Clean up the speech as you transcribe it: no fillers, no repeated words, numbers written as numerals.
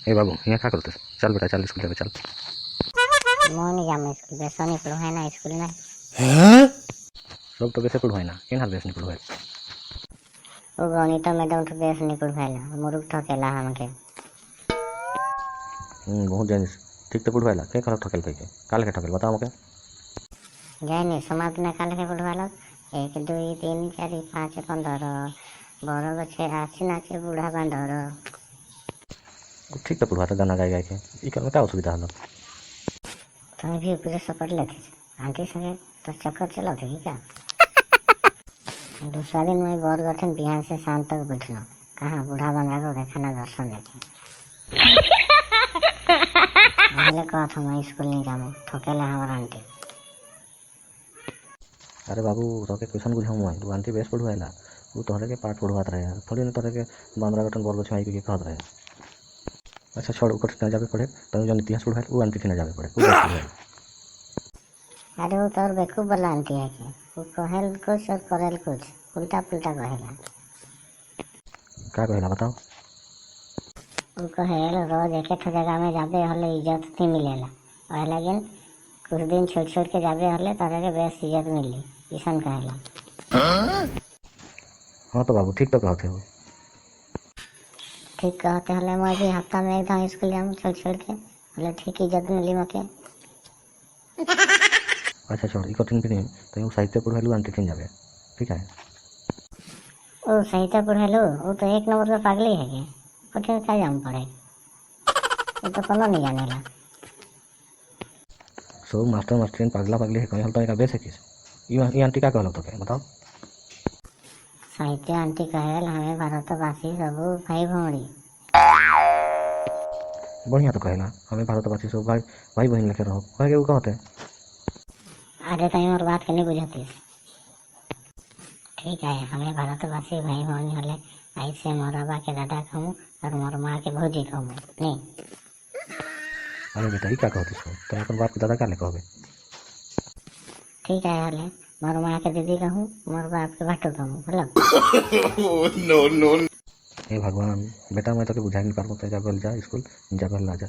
ए बाबू यहाँ क्या करते? चल बेटा चल स्कूल जाके चल। मैं नहीं जाऊँ स्कूल, बेसो नहीं पढ़ो है ना स्कूल में। सब तो बेसे पढ़वाई ना केन हाल बेस नहीं पढ़वाई। वो गणित मैडम तो बेस नहीं पढ़वाइला, मुरुख ठकेला हमके। बहुत जानिस ठीक तो पढ़वाइला के कहल ठकेल कह के काल के ठकेल बताओ मके। जाइए समाज ने काल के पढ़वाला 1 2 3 4 5 15 बड़ गछे आसी नाचे बूढ़ा बांधर। ठीक तो पढ़वाता गाना गाई गाई के ई का क्या असुविधा हलो। तुम्हें भी ऊपर से पढ़ लेते आंटी संगे तो चक्कर चला थे क्या। दूसरा दिन मैं गौर गठन बिहान से शाम तक बैठना कहाँ बूढ़ा बंधा को देखना दर्शन देखे। पहले कहा था मैं स्कूल नहीं जाऊँ ठकेला हमारा आंटी। अरे बाबू तो के क्वेश्चन बुझाऊँ मैं तू आंटी बेस पढ़वाइला वो तोहरे के पाठ पढ़वात रहे थोड़ी ना तोहरे के बांद्रा गठन बड़ बछवाई के कहत रहे। अच्छा छोड़ ऊपर ना जावे पड़े तनु जन इतिहास पढ़वाई वो आंटी ना जावे पड़े वो बेस पढ़वाई। अरे वो तो और बेवकूफ वाला आंटी है कि वो कहेल कुछ और करेल कुछ उल्टा पुल्टा कहेला। क्या कहेला बताओ। वो कहेल रोज एक जगह में जाबे हले इज्जत नहीं मिलेला और लेकिन कुछ दिन छोड़ छोड़ के जाबे हले तारे के बेस इज्जत मिली ईसन कहेला। हाँ तो बाबू ठीक तो कहते हो। ठीक कहते हले मैं भी हफ्ता में एक दिन स्कूल जाऊँ छोड़ छोड़ के हले ठीक इज्जत मिली मके। अच्छा छोड़ ई कठिन भी नहीं तो साहित्य पढ़वाइलू आंटी ठीक जावे ठीक है। ओ साहित्य पढ़ेलो वो तो 1 नंबर का पागली है के कठिन क्या जाम पड़े वो तो कोनो नहीं जानेला। सब मास्टर मास्टरीन पागला पागली है कहीं हल तो का बेस है किस ई आंटी क्या कहलो तो के बताओ। साहित्य आंटी कहेल हमें भारतवासी सब भाई भौरी। बढ़िया तो कहेला हमें भारतवासी सब भाई भाई बहन लेके रहो कहे के वो कहते। अरे कहीं और बात करनी बुझाती ठीक है हमें भारतवासी भाई भौरी हले ऐसे मोरबा के दादा कहूँ और मोर माँ के भौजी कहूँ नहीं। अरे बेटा ई क्या कहते सो तो अपन बाप के दादा क्या ले कहोगे। ठीक है हले मोर माँ के दीदी कहूँ मोर बाप के भाटू कहूँ बोलो। नो नो हे भगवान बेटा मैं तो के बुझा नहीं पारबो तो जा स्कूल जा ला जा।